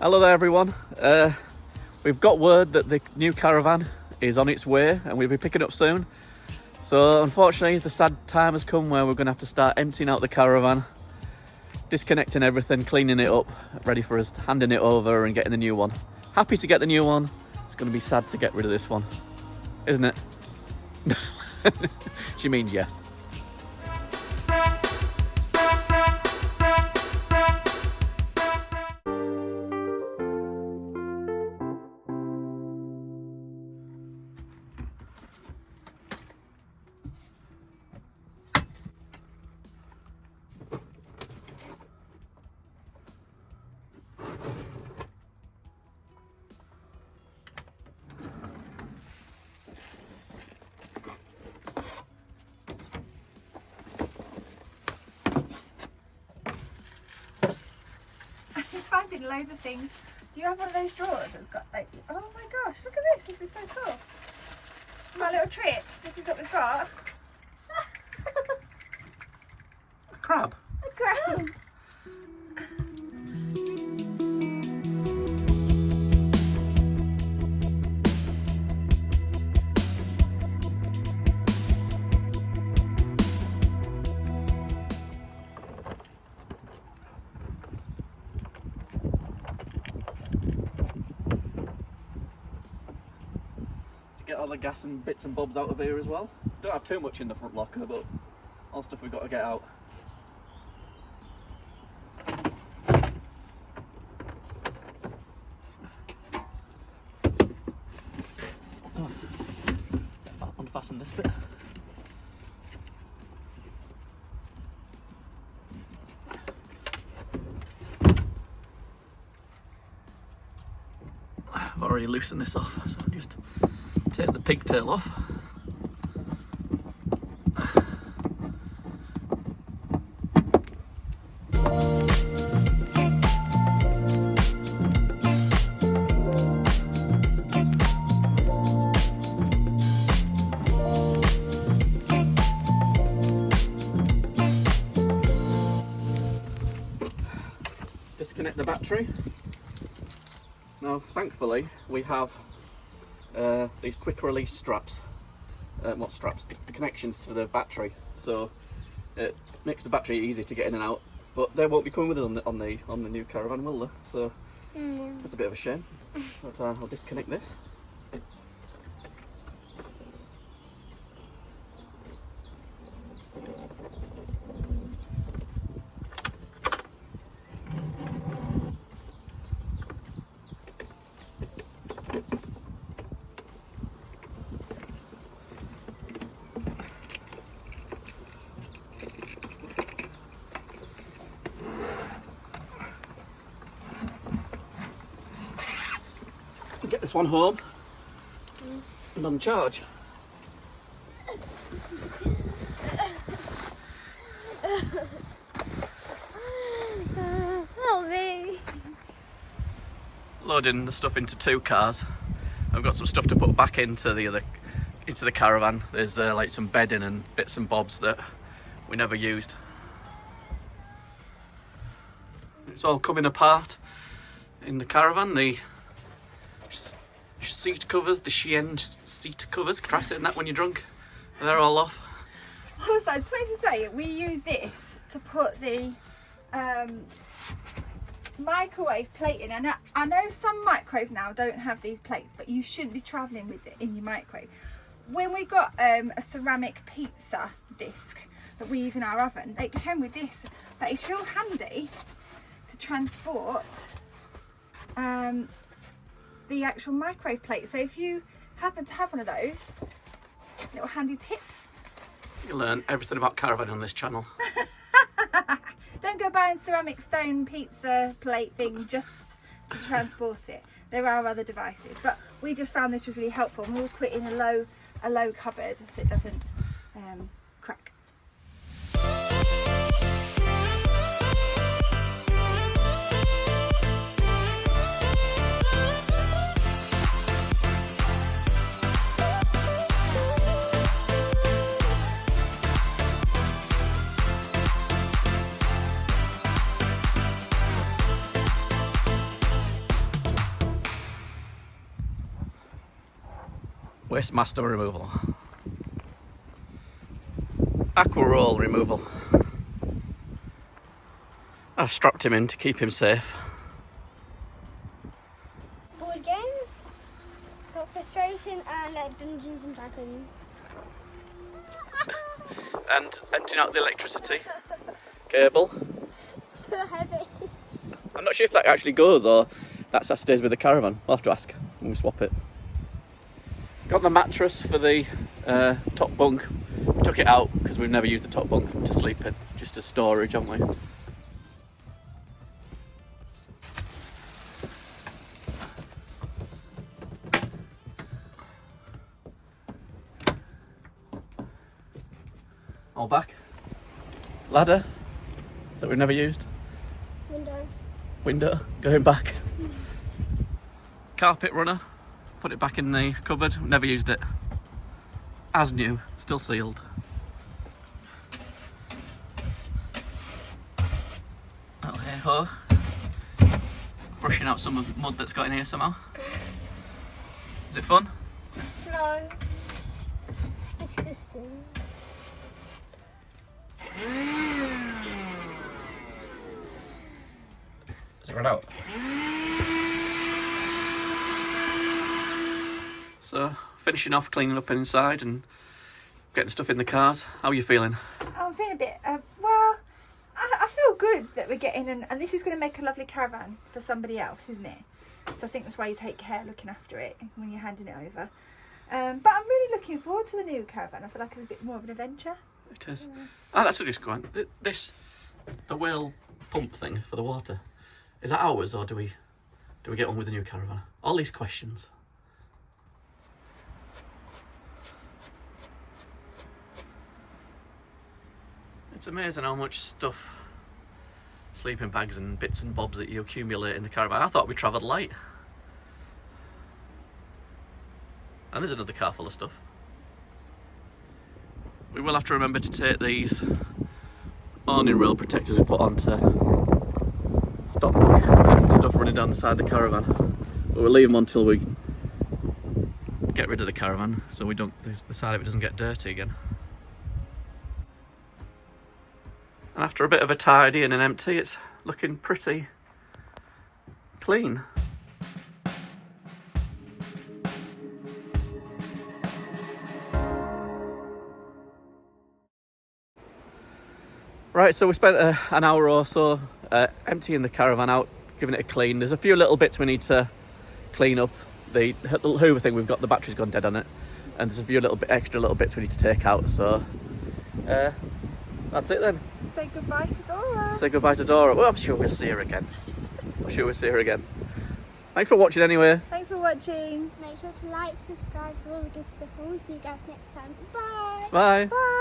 Hello there everyone. We've got word that the new caravan is on its way and we'll be picking up soon. So unfortunately the sad time has come where we're going to have to start emptying out the caravan, disconnecting everything, cleaning it up, ready for us handing it over and getting the new one. Happy to get the new one. It's going to be sad to get rid of this one, isn't it? She means yes. Finding loads of things. Do you have one of those drawers that's got like, oh my gosh, look at this, this is so cool. My little trips, this is what we've got. A crab? A crab. Get all the gas and bits and bobs out of here as well. Don't have too much in the front locker, but all stuff we've got to get out. Oh, I'll unfasten this bit. I've already loosened this off, so I'll just take the pigtail off. Disconnect the battery. Now, thankfully, we have these quick release straps, not straps, the connections to the battery, so it makes the battery easy to get in and out, but they won't be coming with us on the new Caravan, will they? So that's a bit of a shame, but I'll disconnect this. Get this one home and on charge. Help me. Loading the stuff into 2 cars. I've got some stuff to put back into the caravan. There's like some bedding and bits and bobs that we never used. It's all coming apart in the caravan. The seat covers, the Shein seat covers, try saying that when you're drunk, they're all off. Also, I just wanted to say, we use this to put the microwave plate in. And I know some microwaves now don't have these plates, but you shouldn't be travelling with it in your microwave. When we got a ceramic pizza disc that we use in our oven, it came with this, but it's real handy to transport the actual microwave plate. So if you happen to have one of those, little handy tip. You learn everything about caravan on this channel. Don't go buying ceramic stone pizza plate thing just to transport it. There are other devices, but we just found this was really helpful, and we always put it in a low cupboard so it doesn't crack. Waste master removal. Aqua roll removal. I've strapped him in to keep him safe. Board games, got frustration and Dungeons and Dragons. And emptying out the electricity cable. So heavy. I'm not sure if that actually goes or that stays with the caravan. We'll have to ask when we swap it. Got the mattress for the top bunk. We took it out because we've never used the top bunk to sleep in, just as storage, haven't we? All back. Ladder that we've never used. Window going back. Carpet runner. Put it back in the cupboard. Never used it. As new. Still sealed. Little hay ho. Brushing out some of the mud that's got in here somehow. Is it fun? No. Disgusting. Has it run out? So, finishing off, cleaning up inside and getting stuff in the cars. How are you feeling? I'm feeling a bit, well, I feel good that we're getting, and this is going to make a lovely caravan for somebody else, isn't it? So I think that's why you take care looking after it when you're handing it over. But I'm really looking forward to the new caravan. I feel like it's a bit more of an adventure. It is. Oh, that's just going. The wheel pump thing for the water. Is that ours, or do we get one with the new caravan? All these questions. It's amazing how much stuff, sleeping bags and bits and bobs that you accumulate in the caravan. I thought we travelled light. And there's another car full of stuff. We will have to remember to take these awning rail protectors we put on to stop stuff running down the side of the caravan. But we'll leave them until we get rid of the caravan, so we don't, the side of it doesn't get dirty again. And after a bit of a tidy and an empty, it's looking pretty clean. Right, so we spent an hour or so emptying the caravan out, giving it a clean. There's a few little bits we need to clean up. The little Hoover thing, we've got the battery's gone dead on it, and there's a few extra little bits we need to take out. So that's it then. Say goodbye to Dora. Say goodbye to Dora. Well, I'm sure we'll see her again. Thanks for watching anyway. Thanks for watching. Make sure to like, subscribe for all the good stuff, and we'll see you guys next time. Bye. Bye. Bye.